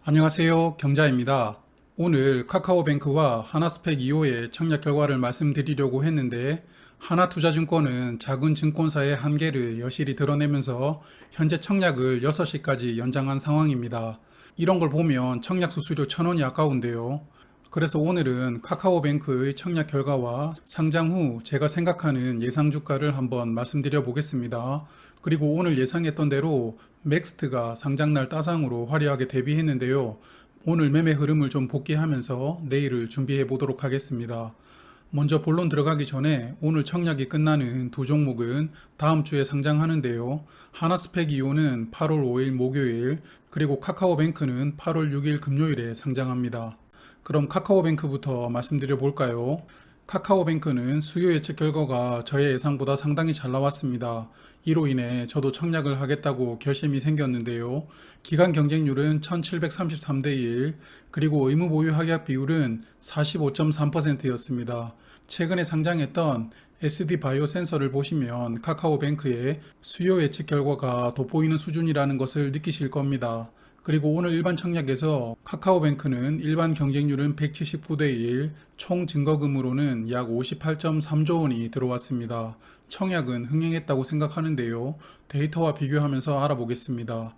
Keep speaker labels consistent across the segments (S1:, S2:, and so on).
S1: 안녕하세요, 경자입니다. 오늘 카카오뱅크와 하나스펙 2호의 청약 결과를 말씀드리려고 했는데, 하나투자증권은 작은 증권사의 한계를 여실히 드러내면서 현재 청약을 6시까지 연장한 상황입니다. 이런 걸 보면 청약 수수료 1,000원이 아까운데요. 그래서 오늘은 카카오뱅크의 청약 결과와 상장 후 제가 생각하는 예상 주가를 한번 말씀드려 보겠습니다. 그리고 오늘 예상했던 대로 맥스트가 상장날 따상으로 화려하게 데뷔했는데요. 오늘 매매 흐름을 좀 복귀하면서 내일을 준비해 보도록 하겠습니다. 먼저 본론 들어가기 전에 오늘 청약이 끝나는 두 종목은 다음 주에 상장하는데요. 하나스펙 2호는 8월 5일 목요일, 그리고 카카오뱅크는 8월 6일 금요일에 상장합니다. 그럼 카카오뱅크부터 말씀드려 볼까요? 카카오뱅크는 수요 예측 결과가 저의 예상보다 상당히 잘 나왔습니다. 이로 인해 저도 청약을 하겠다고 결심이 생겼는데요. 기간 경쟁률은 1733대 1, 그리고 의무 보유 확약 비율은 45.3%였습니다. 최근에 상장했던 SD 바이오 센서를 보시면 카카오뱅크의 수요 예측 결과가 돋보이는 수준이라는 것을 느끼실 겁니다. 그리고 오늘 일반 청약에서 카카오뱅크는 일반 경쟁률은 179대 1, 총 증거금으로는 약 58.3조 원이 들어왔습니다. 청약은 흥행했다고 생각하는데요. 데이터와 비교하면서 알아보겠습니다.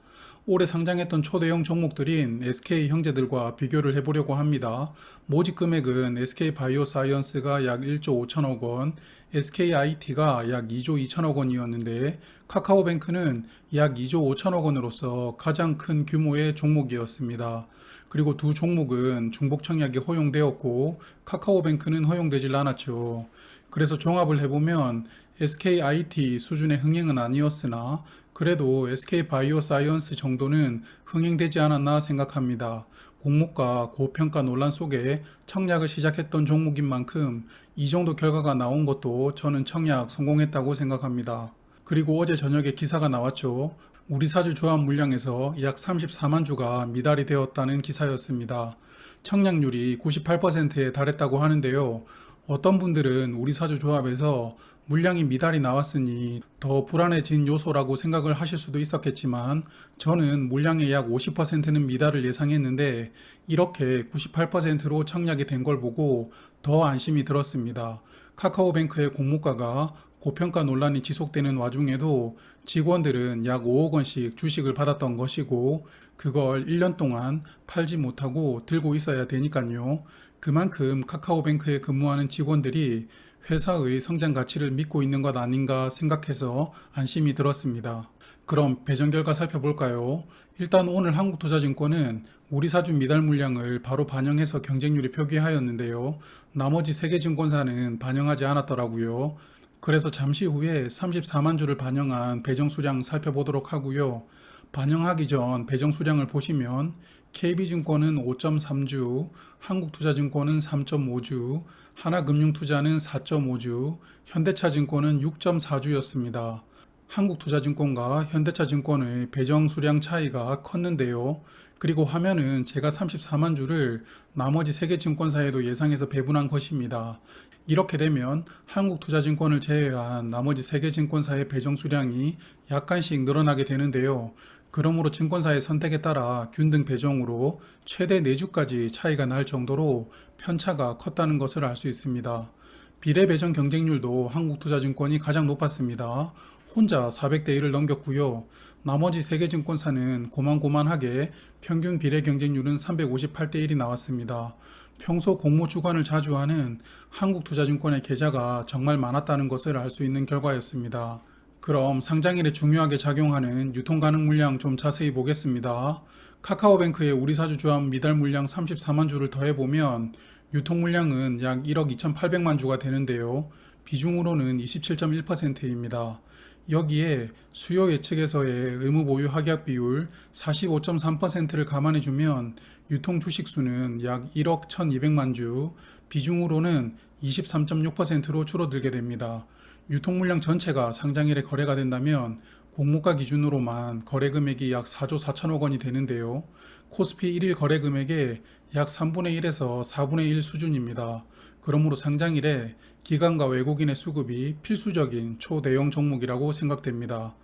S1: 올해 상장했던 초대형 종목들인 SK 형제들과 비교를 해보려고 합니다. 모집 금액은 SK 바이오사이언스가 약 1조 5천억 원, SK IT가 약 2조 2천억 원이었는데 카카오뱅크는 약 2조 5천억 원으로서 가장 큰 규모의 종목이었습니다. 그리고 두 종목은 중복 청약이 허용되었고 카카오뱅크는 허용되질 않았죠. 그래서 종합을 해보면 SK IT 수준의 흥행은 아니었으나 그래도 SK 바이오사이언스 정도는 흥행되지 않았나 생각합니다. 공모가 고평가 논란 속에 청약을 시작했던 종목인 만큼 이 정도 결과가 나온 것도 저는 청약 성공했다고 생각합니다. 그리고 어제 저녁에 기사가 나왔죠. 우리사주 조합 물량에서 약 34만 주가 미달이 되었다는 기사였습니다. 청약률이 98%에 달했다고 하는데요. 어떤 분들은 우리사주 조합에서 물량이 미달이 나왔으니 더 불안해진 요소라고 생각을 하실 수도 있었겠지만 저는 물량의 약 50%는 미달을 예상했는데 이렇게 98%로 청약이 된 걸 보고 더 안심이 들었습니다. 카카오뱅크의 공모가가 고평가 논란이 지속되는 와중에도 직원들은 약 5억 원씩 주식을 받았던 것이고 그걸 1년 동안 팔지 못하고 들고 있어야 되니까요. 그만큼 카카오뱅크에 근무하는 직원들이 회사의 성장 가치를 믿고 있는 것 아닌가 생각해서 안심이 들었습니다. 그럼 배정 결과 살펴볼까요? 일단 오늘 한국투자증권은 우리사주 미달 물량을 바로 반영해서 경쟁률이 표기하였는데요. 나머지 3개 증권사는 반영하지 않았더라고요. 그래서 잠시 후에 34만 주를 반영한 배정 수량 살펴보도록 하고요. 반영하기 전 배정 수량을 보시면 KB증권은 5.3주, 한국투자증권은 3.5주, 하나금융투자는 4.5주, 현대차증권은 6.4주였습니다. 한국투자증권과 현대차증권의 배정 수량 차이가 컸는데요. 그리고 화면은 제가 34만 주를 나머지 3개 증권사에도 예상해서 배분한 것입니다. 이렇게 되면 한국투자증권을 제외한 나머지 3개 증권사의 배정 수량이 약간씩 늘어나게 되는데요. 그러므로 증권사의 선택에 따라 균등 배정으로 최대 4주까지 차이가 날 정도로 편차가 컸다는 것을 알 수 있습니다. 비례 배정 경쟁률도 한국투자증권이 가장 높았습니다. 혼자 400대 1을 넘겼고요. 나머지 3개 증권사는 고만고만하게 평균 비례 경쟁률은 358대 1이 나왔습니다. 평소 공모 주관을 자주 하는 한국투자증권의 계좌가 정말 많았다는 것을 알 수 있는 결과였습니다. 그럼 상장일에 중요하게 작용하는 유통 가능 물량 좀 자세히 보겠습니다. 카카오뱅크의 우리사주 조합 미달 물량 34만 주를 더해보면 유통 물량은 약 1억 2,800만 주가 되는데요. 비중으로는 27.1%입니다. 여기에 수요 예측에서의 의무 보유 확약 비율 45.3%를 감안해주면 유통 주식 수는 약 1억 1,200만 주, 비중으로는 23.6%로 줄어들게 됩니다. 유통 물량 전체가 상장일에 거래가 된다면 공모가 기준으로만 거래 금액이 약 4조 4천억 원이 되는데요. 코스피 1일 거래 금액의 약 3분의 1에서 4분의 1 수준입니다. 그러므로 상장일에 기관과 외국인의 수급이 필수적인 초대형 종목이라고 생각됩니다.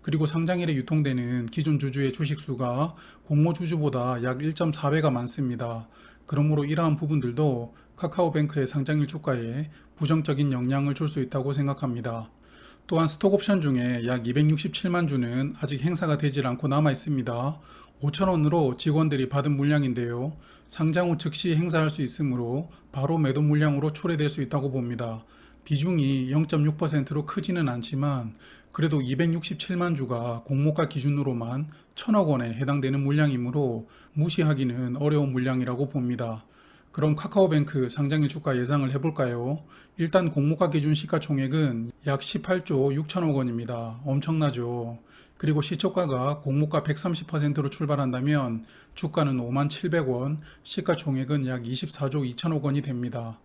S1: 그리고 상장일에 유통되는 기존 주주의 주식수가 공모 주주보다 약 1.4배가 많습니다. 그러므로 이러한 부분들도 카카오뱅크의 상장일 주가에 부정적인 영향을 줄 수 있다고 생각합니다. 또한 스톡옵션 중에 약 267만 주는 아직 행사가 되질 않고 남아 있습니다. 5,000원으로 직원들이 받은 물량인데요. 상장 후 즉시 행사할 수 있으므로 바로 매도 물량으로 초래될 수 있다고 봅니다. 비중이 0.6%로 크지는 않지만 그래도 267만 주가 공모가 기준으로만 1,000억 원에 해당되는 물량이므로 무시하기는 어려운 물량이라고 봅니다. 그럼 카카오뱅크 상장일 주가 예상을 해볼까요? 일단 공모가 기준 시가총액은 약 18조 6천억 원입니다. 엄청나죠? 그리고 시초가가 공모가 130%로 출발한다면 주가는 5만 700원, 시가총액은 약 24조 2천억 원이 됩니다.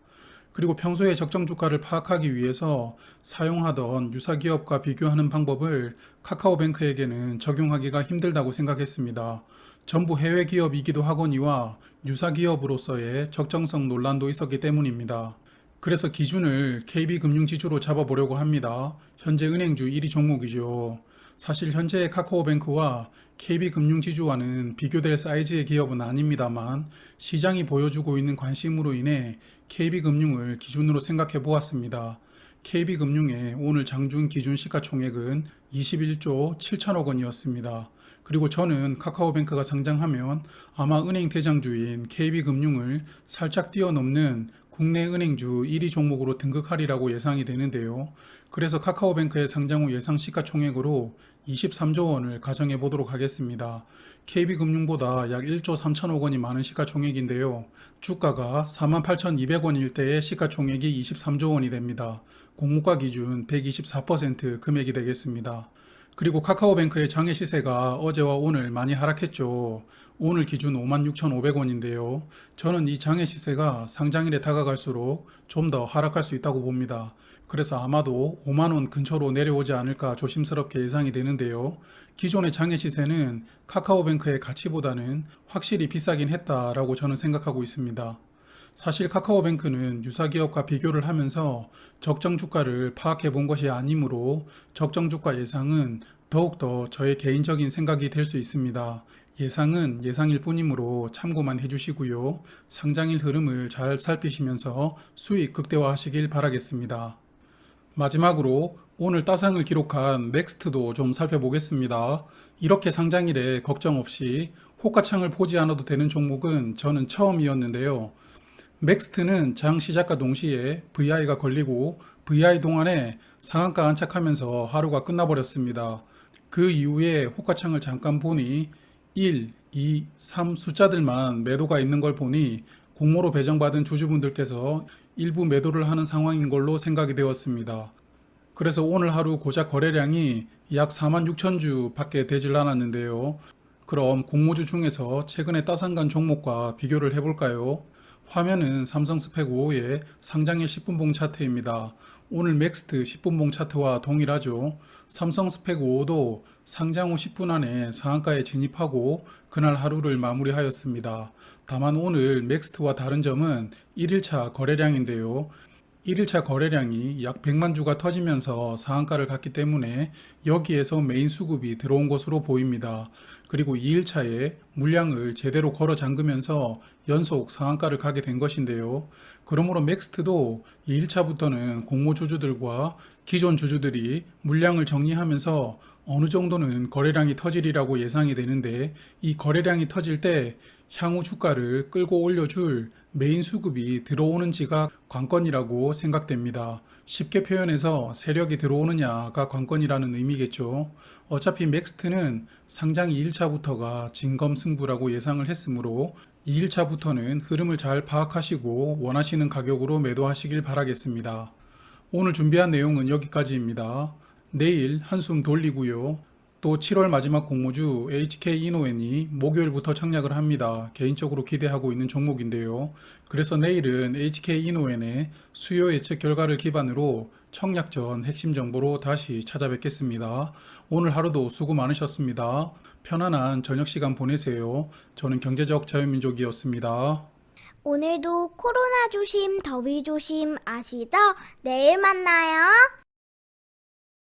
S1: 그리고 평소에 적정 주가를 파악하기 위해서 사용하던 유사 기업과 비교하는 방법을 카카오뱅크에게는 적용하기가 힘들다고 생각했습니다. 전부 해외 기업이기도 하거니와 유사 기업으로서의 적정성 논란도 있었기 때문입니다. 그래서 기준을 KB금융지주로 잡아보려고 합니다. 현재 은행주 1위 종목이죠. 사실 현재의 카카오뱅크와 KB금융지주와는 비교될 사이즈의 기업은 아닙니다만 시장이 보여주고 있는 관심으로 인해 KB금융을 기준으로 생각해 보았습니다. KB금융의 오늘 장중 기준 시가총액은 21조 7천억 원이었습니다. 그리고 저는 카카오뱅크가 상장하면 아마 은행 대장주인 KB금융을 살짝 뛰어넘는 국내 은행주 1위 종목으로 등극하리라고 예상이 되는데요. 그래서 카카오뱅크의 상장 후 예상 시가총액으로 23조 원을 가정해 보도록 하겠습니다. KB금융보다 약 1조 3천억 원이 많은 시가총액인데요. 주가가 48,200원일 때의 시가총액이 23조 원이 됩니다. 공모가 기준 124% 금액이 되겠습니다. 그리고 카카오뱅크의 장외 시세가 어제와 오늘 많이 하락했죠. 오늘 기준 56,500원인데요. 저는 이 장외 시세가 상장일에 다가갈수록 좀 더 하락할 수 있다고 봅니다. 그래서 아마도 5만원 근처로 내려오지 않을까 조심스럽게 예상이 되는데요. 기존의 장외 시세는 카카오뱅크의 가치보다는 확실히 비싸긴 했다라고 저는 생각하고 있습니다. 사실 카카오뱅크는 유사 기업과 비교를 하면서 적정 주가를 파악해 본 것이 아니므로 적정 주가 예상은 더욱더 저의 개인적인 생각이 될 수 있습니다. 예상은 예상일 뿐이므로 참고만 해주시고요. 상장일 흐름을 잘 살피시면서 수익 극대화하시길 바라겠습니다. 마지막으로 오늘 따상을 기록한 넥스트도 좀 살펴보겠습니다. 이렇게 상장일에 걱정 없이 호가창을 보지 않아도 되는 종목은 저는 처음이었는데요. 넥스트는 장 시작과 동시에 VI가 걸리고 VI 동안에 상한가 안착하면서 하루가 끝나버렸습니다. 그 이후에 호가창을 잠깐 보니 1, 2, 3 숫자들만 매도가 있는 걸 보니 공모로 배정받은 주주분들께서 일부 매도를 하는 상황인 걸로 생각이 되었습니다. 그래서 오늘 하루 고작 거래량이 약 46,000주 밖에 되질 않았는데요. 그럼 공모주 중에서 최근에 따상간 종목과 비교를 해볼까요? 화면은 삼성스펙 5의 상장일 10분봉 차트입니다. 오늘 맥스트 10분봉 차트와 동일하죠. 삼성스펙 5도 상장 후 10분 안에 상한가에 진입하고 그날 하루를 마무리하였습니다. 다만 오늘 맥스트와 다른 점은 1일차 거래량인데요. 1일차 거래량이 약 100만 주가 터지면서 상한가를 갔기 때문에 여기에서 메인 수급이 들어온 것으로 보입니다. 그리고 2일차에 물량을 제대로 걸어 잠그면서 연속 상한가를 가게 된 것인데요. 그러므로 맥스트도 2일차부터는 공모 주주들과 기존 주주들이 물량을 정리하면서 어느 정도는 거래량이 터지리라고 예상이 되는데 이 거래량이 터질 때 향후 주가를 끌고 올려줄 메인 수급이 들어오는지가 관건이라고 생각됩니다. 쉽게 표현해서 세력이 들어오느냐가 관건이라는 의미겠죠. 어차피 맥스트는 상장 2일차부터가 진검승부라고 예상을 했으므로 2일차부터는 흐름을 잘 파악하시고 원하시는 가격으로 매도하시길 바라겠습니다. 오늘 준비한 내용은 여기까지입니다. 내일 한숨 돌리고요. 또 7월 마지막 공모주 HK이노엔이 목요일부터 청약을 합니다. 개인적으로 기대하고 있는 종목인데요. 그래서 내일은 HK이노엔의 수요 예측 결과를 기반으로 청약 전 핵심 정보로 다시 찾아뵙겠습니다. 오늘 하루도 수고 많으셨습니다. 편안한 저녁 시간 보내세요. 저는 경제적 자유민족이었습니다.
S2: 오늘도 코로나 조심, 더위 조심 아시죠? 내일 만나요.